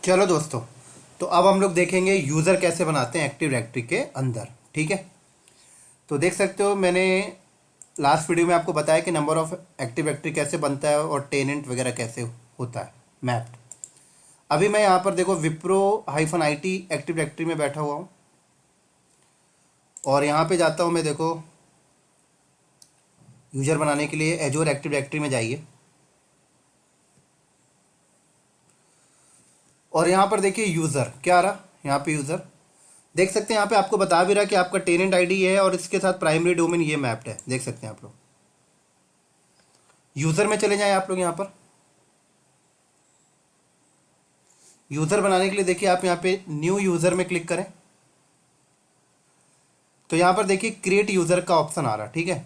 चलो दोस्तों, तो अब हम लोग देखेंगे यूज़र कैसे बनाते हैं एक्टिव डायरेक्टरी के अंदर। ठीक है, तो देख सकते हो मैंने लास्ट वीडियो में आपको बताया कि नंबर ऑफ एक्टिव डायरेक्टरी कैसे बनता है और टेनेंट वगैरह कैसे होता है मैप्ड। अभी मैं यहाँ पर देखो विप्रो -IT एक्टिव डायरेक्टरी में बैठा हुआ हूँ और यहाँ पे जाता हूँ मैं। देखो यूज़र बनाने के लिए एजोर एक्टिव डायरेक्टरी में जाइए और यहाँ पर देखिए यूज़र क्या आ रहा, यहाँ पे यूज़र देख सकते हैं। यहाँ पे आपको बता भी रहा कि आपका टेनेंट आईडी ये है और इसके साथ प्राइमरी डोमेन ये मैप्ड है। देख सकते हैं आप लोग। यूज़र में चले जाएं आप लोग। यहाँ पर यूज़र बनाने के लिए देखिए आप यहाँ पे न्यू यूज़र में क्लिक करें तो यहाँ पर देखिए क्रिएट यूज़र का ऑप्शन आ रहा। ठीक है,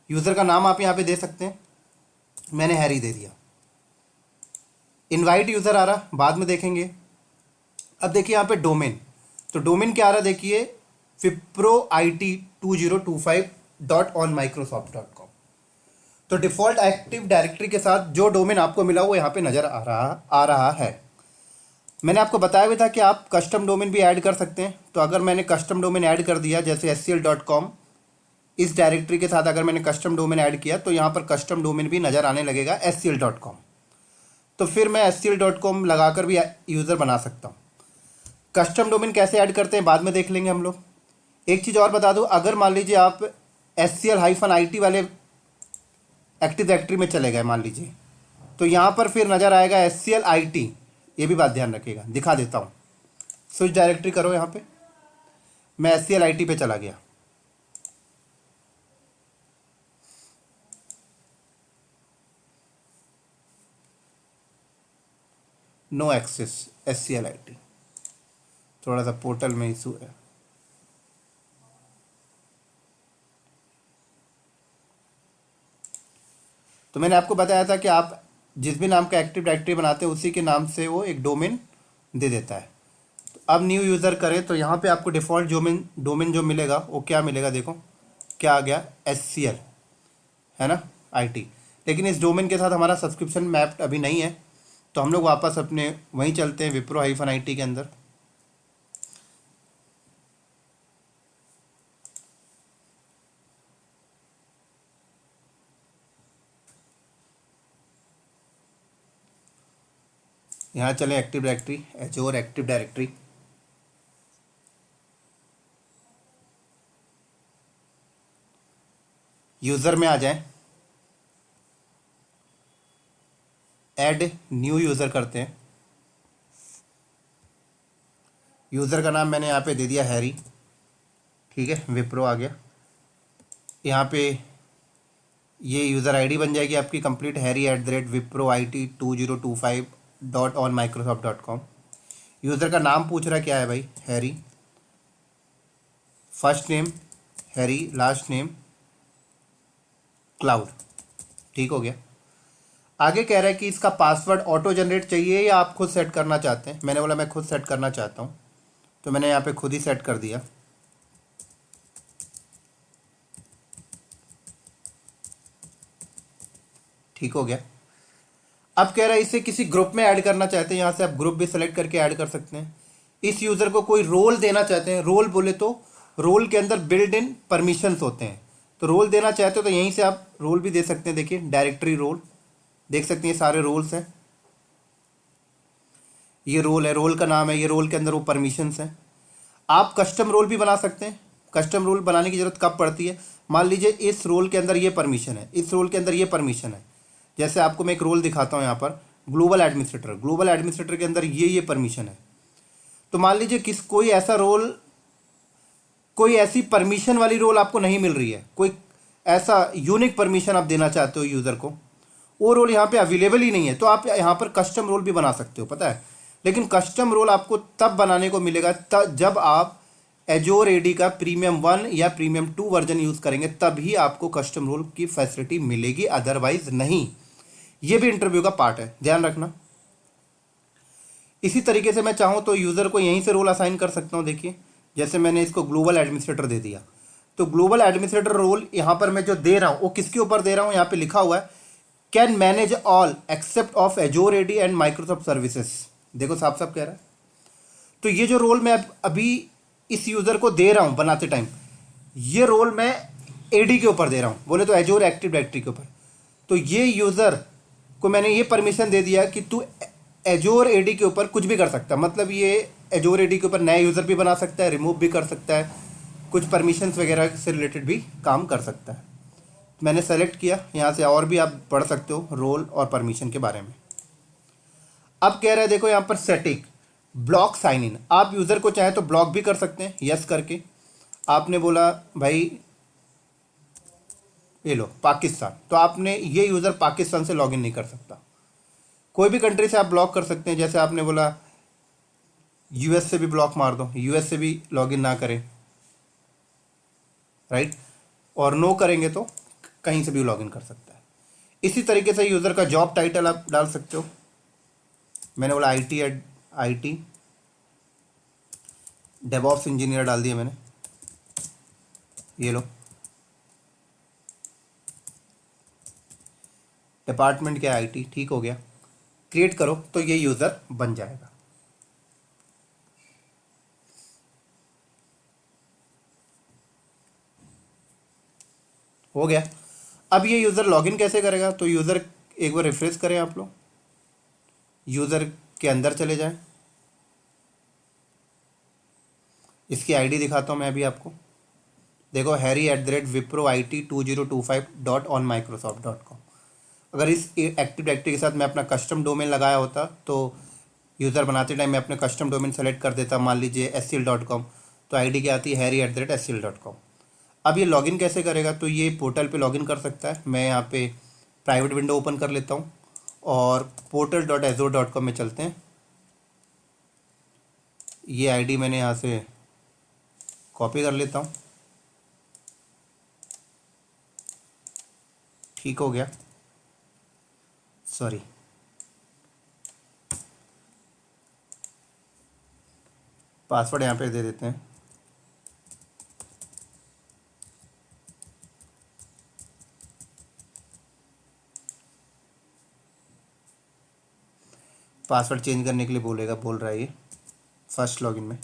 यूज़र का नाम आप यहाँ पे दे सकते हैं। मैंने हैरी दे दिया। इनवाइट यूज़र आ रहा, बाद में देखेंगे। अब देखिए यहाँ पे डोमेन, तो डोमेन क्या आ रहा देखिए, wipro it2025.onmicrosoft.com। तो डिफॉल्ट एक्टिव डायरेक्टरी के साथ जो डोमेन आपको मिला वो यहाँ पे नज़र आ रहा है। मैंने आपको बताया भी था कि आप कस्टम डोमेन भी ऐड कर सकते हैं। तो अगर मैंने कस्टम डोमेन ऐड कर दिया जैसे scl.com, इस डायरेक्टरी के साथ अगर मैंने कस्टम डोमेन ऐड किया तो यहाँ पर कस्टम डोमेन भी नज़र आने लगेगा scl.com। तो फिर मैं scl.com लगाकर भी यूज़र बना सकता हूँ। कस्टम डोमेन कैसे ऐड करते हैं बाद में देख लेंगे हम लोग। एक चीज़ और बता दूं, अगर मान लीजिए आप SCL-IT वाले एक्टिव डायरेक्टरी में चले गए मान लीजिए, तो यहाँ पर फिर नज़र आएगा SCL-IT। ये भी बात ध्यान रखिएगा, दिखा देता हूँ। स्विच डायरेक्टरी करो, यहाँ पे मैं SCL-IT पे चला गया। नो एक्सेस SCL-IT, थोड़ा सा पोर्टल में इशू है। तो मैंने आपको बताया था कि आप जिस भी नाम का एक्टिव डायरेक्टरी बनाते हैं उसी के नाम से वो एक डोमेन दे देता है। तो अब न्यू यूज़र करें तो यहाँ पे आपको डिफ़ॉल्ट डोमेन जो मिलेगा वो क्या मिलेगा, देखो क्या आ गया, SCL है ना, IT। लेकिन इस डोमेन के साथ हमारा सब्सक्रिप्शन मैप्ड अभी नहीं है, तो हम लोग वापस अपने वहीं चलते हैं विप्रो -IT के अंदर। यहाँ चले active directory, एजोर active directory. User में आ जाएं, ऐड न्यू यूज़र करते हैं। यूज़र का नाम मैंने यहाँ पे दे दिया हैरी। ठीक है, विप्रो आ गया। यहाँ पे ये यूज़र आईडी बन जाएगी आपकी कंप्लीट, harry@wipro it2025.onmicrosoft.com। यूज़र का नाम पूछ रहा है क्या है भाई, Harry. First name Harry, last name cloud. ठीक हो गया। आगे कह रहा है कि इसका पासवर्ड ऑटो जनरेट चाहिए या आप खुद सेट करना चाहते हैं। मैंने बोला मैं खुद सेट करना चाहता हूँ, तो मैंने यहाँ पे खुद ही सेट कर दिया। ठीक हो गया। अब कह रहा है इसे किसी ग्रुप में ऐड करना चाहते हैं, यहाँ से आप ग्रुप भी सेलेक्ट करके ऐड कर सकते हैं। इस यूज़र को कोई रोल देना चाहते हैं, रोल बोले तो रोल के अंदर बिल्ड इन परमिशंस होते हैं, तो रोल देना चाहते हो तो यहीं से आप रोल भी दे सकते हैं। देखिए डायरेक्टरी रोल, देख सकते हैं ये सारे रोल्स हैं। ये रोल है, रोल का नाम है, ये रोल के अंदर वो परमिशंस हैं। आप कस्टम रोल भी बना सकते हैं। कस्टम रोल बनाने की ज़रूरत कब पड़ती है, मान लीजिए इस रोल के अंदर ये परमिशन है, इस रोल के अंदर ये परमिशन है। जैसे आपको मैं एक रोल दिखाता हूँ यहाँ पर, ग्लोबल एडमिनिस्ट्रेटर। ग्लोबल एडमिनिस्ट्रेटर के अंदर ये परमिशन है। तो मान लीजिए कोई ऐसा रोल, कोई ऐसी परमिशन वाली रोल आपको नहीं मिल रही है, कोई ऐसा यूनिक परमिशन आप देना चाहते हो यूज़र को, वो रोल यहाँ पे अवेलेबल ही नहीं है, तो आप यहाँ पर कस्टम रोल भी बना सकते हो, पता है। लेकिन कस्टम रोल आपको तब बनाने को मिलेगा जब आप एजोर AD का प्रीमियम 1 या प्रीमियम 2 वर्जन यूज़ करेंगे, तभी आपको कस्टम रोल की फैसिलिटी मिलेगी, अदरवाइज नहीं। ये भी इंटरव्यू का पार्ट है, ध्यान रखना। इसी तरीके से मैं चाहूँ तो यूज़र को यहीं से रोल असाइन कर सकता हूँ। देखिए जैसे मैंने इसको ग्लोबल एडमिनिस्ट्रेटर दे दिया, तो ग्लोबल एडमिनिस्ट्रेटर रोल यहाँ पर मैं जो दे रहा हूँ वो किसके ऊपर दे रहा हूँ, यहाँ पे लिखा हुआ है can manage all except of एजोर AD and Microsoft services. देखो साफ साफ कह रहा है। तो ये जो रोल मैं अभी इस यूज़र को दे रहा हूँ बनाते टाइम, ये रोल मैं एडी के ऊपर दे रहा हूँ, बोले तो एजोर एक्टिव डायरेक्टरी के ऊपर। तो ये यूज़र को मैंने ये परमिशन दे दिया कि तू एजोर एडी के ऊपर कुछ भी कर सकता है। मतलब ये एजोर एडी के ऊपर नया यूज़र भी बना सकता है, रिमूव भी कर सकता है, कुछ परमिशंस वगैरह से रिलेटेड भी काम कर सकता है। मैंने सेलेक्ट किया, यहाँ से और भी आप पढ़ सकते हो रोल और परमिशन के बारे में। अब कह रहा है देखो यहाँ पर सेटिंग ब्लॉक साइन इन। आप यूज़र को चाहे तो ब्लॉक भी कर सकते हैं यस करके। आपने बोला भाई ये लो पाकिस्तान, तो आपने ये यूज़र पाकिस्तान से लॉगिन नहीं कर सकता। कोई भी कंट्री से आप ब्लॉक कर सकते हैं, जैसे आपने बोला यूएस से भी ब्लॉक मार दो, यूएस से भी लॉगिन ना करें, राइट। और नो करेंगे तो कहीं से भी लॉगिन कर सकता है। इसी तरीके से यूज़र का जॉब टाइटल आप डाल सकते हो। मैंने बोला आईटी डेवऑप्स इंजीनियर डाल दिया मैंने, ये लो। डिपार्टमेंट क्या है आईटी, ठीक हो गया। क्रिएट करो तो ये यूज़र बन जाएगा। हो गया। अब ये यूज़र लॉगिन कैसे करेगा, तो यूज़र एक बार रिफ्रेश करें आप लोग, यूज़र के अंदर चले जाएं। इसकी आईडी दिखाता हूँ मैं अभी आपको। देखो harry@wipro.it2025.onmicrosoft.com। अगर इस एक्टिव डायरेक्टरी के साथ मैं अपना कस्टम डोमेन लगाया होता तो यूज़र बनाते टाइम मैं अपने कस्टम डोमेन सेलेक्ट कर देता, मान लीजिए scl.com, तो आईडी क्या आती है harry@scl.com। अब ये लॉगिन कैसे करेगा, तो ये पोर्टल पे लॉगिन कर सकता है। मैं यहाँ पे प्राइवेट विंडो ओपन कर लेता हूँ और portal.azure.com में चलते हैं। ये आईडी मैंने यहाँ से कॉपी कर लेता हूँ, ठीक हो गया। सॉरी, पासवर्ड यहाँ पे दे देते हैं। पासवर्ड चेंज करने के लिए बोलेगा, बोल रहा है ये फर्स्ट लॉगिन में।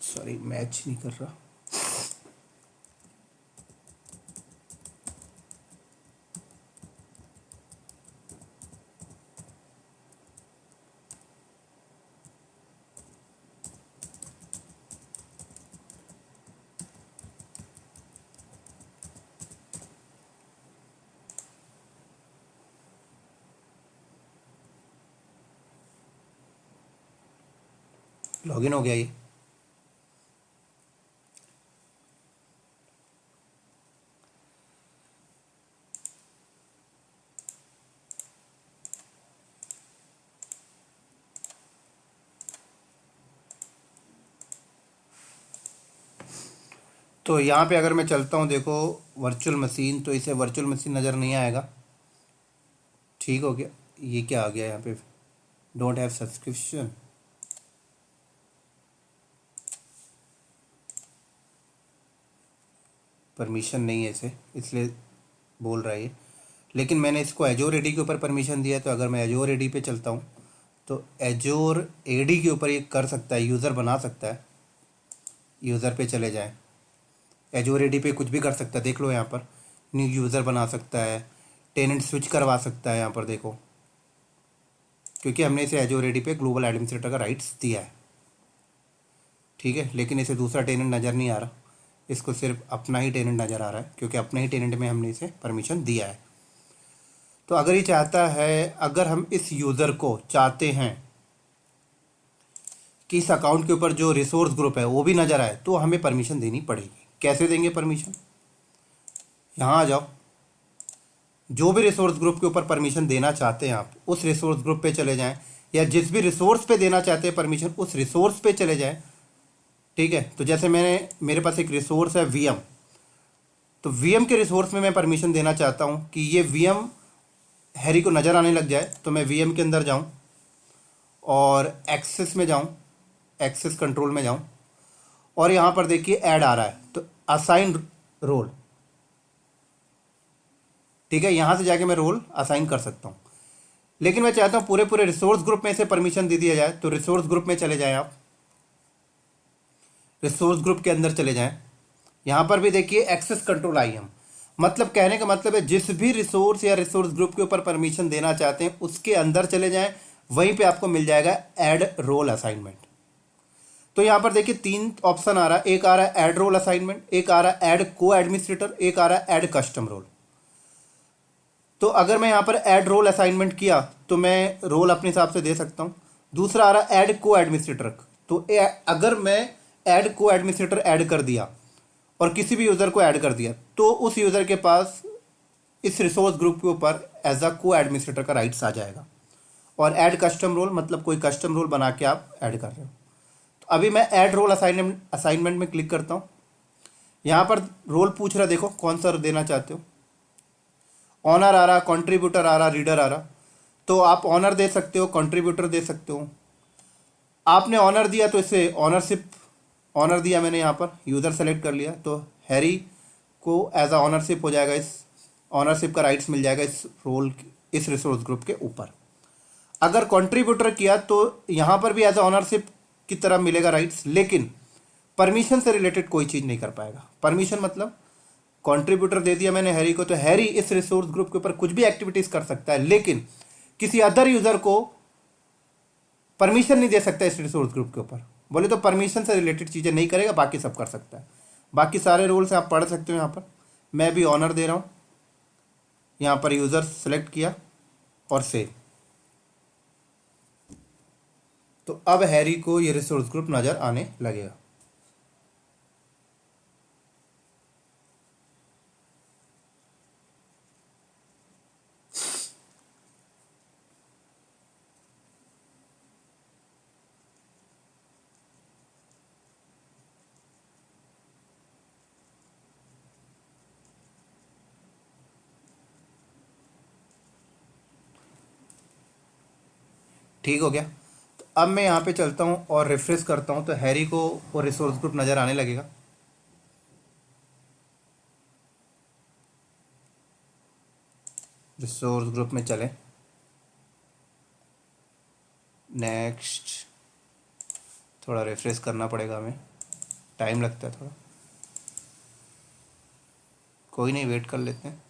सॉरी मैच नहीं कर रहा। लॉगिन हो गया ये। तो यहाँ पे अगर मैं चलता हूँ देखो वर्चुअल मशीन, तो इसे वर्चुअल मशीन नज़र नहीं आएगा, ठीक हो गया। ये क्या आ गया यहाँ पे, डोंट हैव सब्सक्रिप्शन, परमिशन नहीं है इसे, इसलिए बोल रहा है ये। लेकिन मैंने इसको एजोर एडी के ऊपर परमिशन दिया है, तो अगर मैं एजोर एडी पे चलता हूँ तो एजोर एडी के ऊपर ये कर सकता है, यूज़र बना सकता है। यूज़र पे चले जाएं, एजोर एडी पे कुछ भी कर सकता है, देख लो यहाँ पर न्यू यूज़र बना सकता है, टेनेंट स्विच करवा सकता है यहाँ पर देखो, क्योंकि हमने इसे एजोर एडी पे ग्लोबल एडमिनिस्ट्रेटर का राइट्स दिया है, ठीक है। लेकिन इसे दूसरा टेनेंट नज़र नहीं आ रहा, इसको सिर्फ अपना ही टेनेंट नज़र आ रहा है, क्योंकि अपने ही टेनेंट में हमने इसे परमिशन दिया है। तो अगर ये चाहता है, अगर हम इस यूज़र को चाहते हैं कि इस अकाउंट के ऊपर जो रिसोर्स ग्रुप है वो भी नज़र आए, तो हमें परमिशन देनी पड़ेगी। कैसे देंगे परमिशन, यहाँ आ जाओ, जो भी रिसोर्स ग्रुप के ऊपर परमिशन देना चाहते हैं आप उस रिसोर्स ग्रुप पे चले जाएं, या जिस भी रिसोर्स पे देना चाहते हैं परमिशन उस रिसोर्स पे चले जाएं। ठीक है, तो जैसे मेरे पास एक रिसोर्स है वीएम, तो वीएम के रिसोर्स में मैं परमिशन देना चाहता हूँ कि ये वीएम हैरी को नज़र आने लग जाए। तो मैं वीएम के अंदर जाऊँ और एक्सेस में जाऊँ, एक्सेस कंट्रोल में जाऊँ, और यहाँ पर देखिए ऐड आ रहा है, तो असाइन रोल। ठीक है, यहाँ से जाके मैं रोल असाइन कर सकता हूँ। लेकिन मैं चाहता हूँ पूरे पूरे रिसोर्स ग्रुप में से परमिशन दे दिया जाए। तो रिसोर्स ग्रुप में चले जाएं, आप रिसोर्स ग्रुप के अंदर चले जाएं। यहाँ पर भी देखिए एक्सेस कंट्रोल आई हम, मतलब कहने का मतलब है जिस भी रिसोर्स या रिसोर्स ग्रुप के ऊपर परमिशन देना चाहते हैं उसके अंदर चले जाएं, वहीं पे आपको मिल जाएगा ऐड रोल असाइनमेंट। तो यहाँ पर देखिए 3 ऑप्शन आ रहा है, एक आ रहा है ऐड रोल असाइनमेंट, एक आ रहा है ऐड को एडमिनिस्ट्रेटर, एक आ रहा है ऐड कस्टम रोल। तो अगर मैं यहाँ पर ऐड रोल असाइनमेंट किया तो मैं रोल अपने हिसाब से दे सकता हूँ। दूसरा आ रहा है ऐड को एडमिनिस्ट्रेटर, तो अगर मैं ऐड को एडमिनिस्ट्रेटर ऐड कर दिया और किसी भी यूज़र को ऐड कर दिया तो उस यूज़र के पास इस रिसोर्स ग्रुप के ऊपर एज अ को एडमिनिस्ट्रेटर का राइट्स आ जाएगा। और ऐड कस्टम रोल मतलब कोई कस्टम रोल बना के आप ऐड कर रहे हो। तो अभी मैं ऐड रोल असाइनमेंट में क्लिक करता हूँ। यहाँ पर रोल पूछ रहा, देखो कौन सा देना चाहते हो। ऑनर आ रहा, कंट्रीब्यूटर आ रहा, रीडर आ रहा। तो आप ऑनर दे सकते हो, कंट्रीब्यूटर दे सकते हो। आपने ऑनर दिया तो इसे ऑनरशिप, ऑनर दिया मैंने, यहाँ पर यूज़र सेलेक्ट कर लिया तो हैरी को एज अ ऑनरशिप हो जाएगा, इस ऑनरशिप का राइट्स मिल जाएगा इस रोल, इस रिसोर्स ग्रुप के ऊपर। अगर कंट्रीब्यूटर किया तो यहाँ पर भी एज अ ऑनरशिप की तरह मिलेगा राइट्स, लेकिन परमिशन से रिलेटेड कोई चीज़ नहीं कर पाएगा। परमिशन मतलब कंट्रीब्यूटर दे दिया मैंने हैरी को, तो हैरी इस रिसोर्स ग्रुप के ऊपर कुछ भी एक्टिविटीज कर सकता है, लेकिन किसी अदर यूजर को परमिशन नहीं दे सकता इस रिसोर्स ग्रुप के ऊपर। बोले तो परमिशन से रिलेटेड चीज़ें नहीं करेगा, बाकी सब कर सकता है। बाकी सारे रूल्स आप पढ़ सकते हो। यहाँ पर मैं भी ऑनर दे रहा हूँ, यहाँ पर यूज़र सेलेक्ट किया और सेव। तो अब हैरी को ये रिसोर्स ग्रुप नज़र आने लगेगा। ठीक हो गया। तो अब मैं यहाँ पे चलता हूँ और रिफ्रेश करता हूँ, तो हैरी को वो रिसोर्स ग्रुप नज़र आने लगेगा। रिसोर्स ग्रुप में चले, नेक्स्ट, थोड़ा रिफ्रेश करना पड़ेगा हमें, टाइम लगता है थोड़ा, कोई नहीं, वेट कर लेते हैं।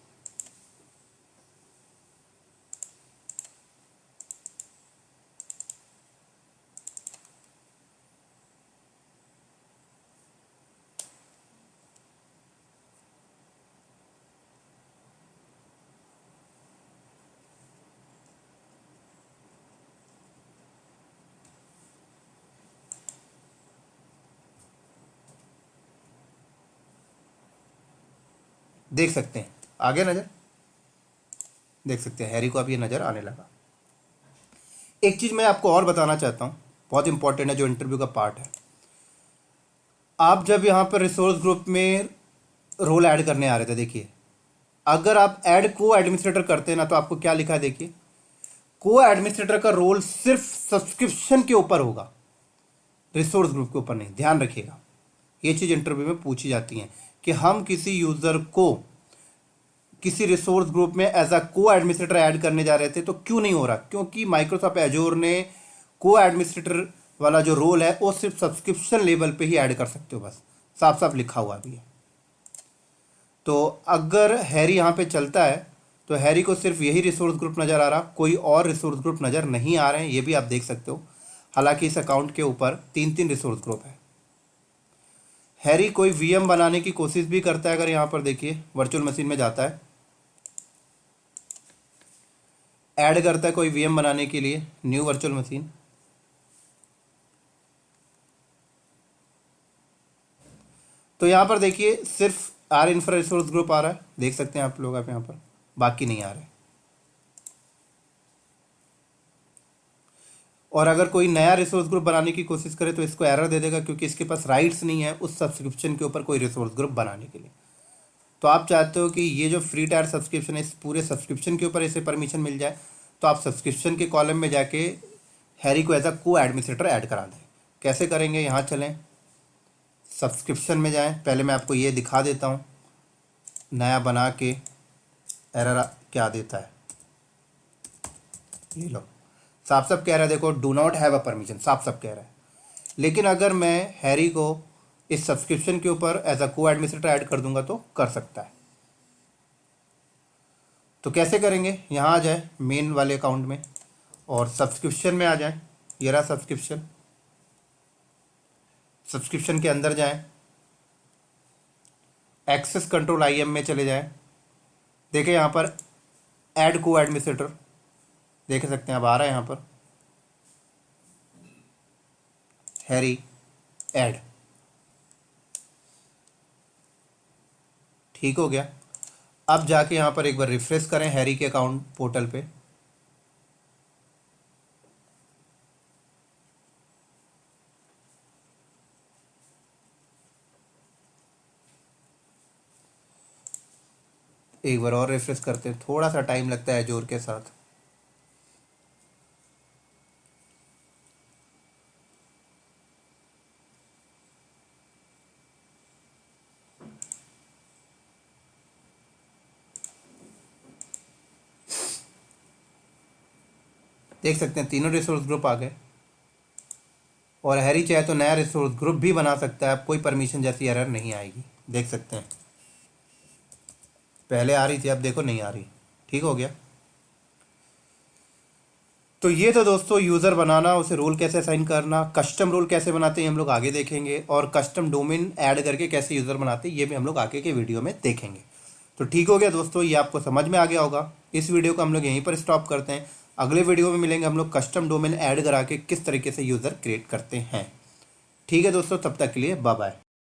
देख सकते हैं आगे नज़र, देख सकते हैं हैरी को अब ये नज़र आने लगा। एक चीज़ मैं आपको और बताना चाहता हूँ, बहुत इंपॉर्टेंट है, जो इंटरव्यू का पार्ट है। आप जब यहाँ पर रिसोर्स ग्रुप में रोल ऐड करने आ रहे थे, देखिए अगर आप ऐड को एडमिनिस्ट्रेटर करते हैं ना, तो आपको क्या लिखा है, देखिए को एडमिनिस्ट्रेटर का रोल सिर्फ सब्सक्रिप्शन के ऊपर होगा, रिसोर्स ग्रुप के ऊपर नहीं। ध्यान रखिएगा, ये चीज़ इंटरव्यू में पूछी जाती है कि हम किसी यूज़र को किसी रिसोर्स ग्रुप में एज अ को एडमिनिस्ट्रेटर ऐड करने जा रहे थे, तो क्यों नहीं हो रहा? क्योंकि माइक्रोसॉफ्ट एजोर ने को एडमिनिस्ट्रेटर वाला जो रोल है वो सिर्फ सब्सक्रिप्शन लेवल पे ही ऐड कर सकते हो, बस साफ साफ लिखा हुआ भी है। तो अगर हैरी यहाँ पे चलता है तो हैरी को सिर्फ यही रिसोर्स ग्रुप नज़र आ रहा, कोई और रिसोर्स ग्रुप नज़र नहीं आ रहे हैं, ये भी आप देख सकते हो। हालांकि इस अकाउंट के ऊपर 3 रिसोर्स ग्रुप है। हैरी कोई वीएम बनाने की कोशिश भी करता है, अगर यहाँ पर देखिए वर्चुअल मशीन में जाता है, ऐड करता है कोई वीएम बनाने के लिए, न्यू वर्चुअल मशीन। तो यहाँ पर देखिए सिर्फ आर इंफ्रा रिसोर्स ग्रुप आ रहा है, देख सकते हैं आप लोग, आप यहाँ पर बाकी नहीं आ रहे। और अगर कोई नया रिसोर्स ग्रुप बनाने की कोशिश करे तो इसको एरर दे देगा, क्योंकि इसके पास राइट्स नहीं है उस सब्सक्रिप्शन के ऊपर कोई रिसोर्स ग्रुप बनाने के लिए। तो आप चाहते हो कि ये जो फ्री टायर सब्सक्रिप्शन है इस पूरे सब्सक्रिप्शन के ऊपर इसे परमिशन मिल जाए, तो आप सब्सक्रिप्शन के कॉलम में जाके हैरी को एज अ को एडमिनिस्ट्रेटर ऐड करा दें। कैसे करेंगे, यहाँ चलें, सब्सक्रिप्शन में जाएं। पहले मैं आपको ये दिखा देता हूँ नया बना के एरर क्या देता है। ये लो, साफ साफ कह रहा है, देखो do not have a permission, साफ साफ कह रहा है। लेकिन अगर मैं हैरी को इस सब्सक्रिप्शन के ऊपर एज अ को एडमिनिस्ट्रेटर ऐड कर दूंगा तो कर सकता है। तो कैसे करेंगे, यहाँ आ जाए मेन वाले अकाउंट में और सब्सक्रिप्शन में आ जाए। ये रहा सब्सक्रिप्शन, सब्सक्रिप्शन के अंदर जाएं, एक्सेस कंट्रोल IM में चले जाएं। देखें यहाँ पर ऐड को एडमिनिस्ट्रेटर, देख सकते हैं अब आ रहा है यहाँ पर हैरी ऐड। ठीक हो गया। अब जाके यहाँ पर एक बार रिफ्रेश करें हैरी के अकाउंट पोर्टल पे। एक बार और रिफ्रेश करते हैं, थोड़ा सा टाइम लगता है जोर के साथ। देख सकते हैं तीनों रिसोर्स ग्रुप आ गए और हैरी चाहे तो नया रिसोर्स ग्रुप भी बना सकता है, अब कोई परमिशन जैसी एरर नहीं आएगी। देख सकते हैं पहले आ रही थी, अब देखो नहीं आ रही। ठीक हो गया। तो ये तो दोस्तों यूज़र बनाना, उसे रोल कैसे असाइन करना, कस्टम रोल कैसे बनाते हैं हम लोग आगे देखेंगे, और कस्टम डोमेन ऐड करके कैसे यूज़र बनाते हैं ये भी हम लोग आगे के वीडियो में देखेंगे। तो ठीक हो गया दोस्तों, ये आपको समझ में आ गया होगा। इस वीडियो को हम लोग यहीं पर स्टॉप करते हैं। अगले वीडियो में मिलेंगे हम लोग कस्टम डोमेन ऐड करा के किस तरीके से यूज़र क्रिएट करते हैं। ठीक है दोस्तों, तब तक के लिए बाय बाय।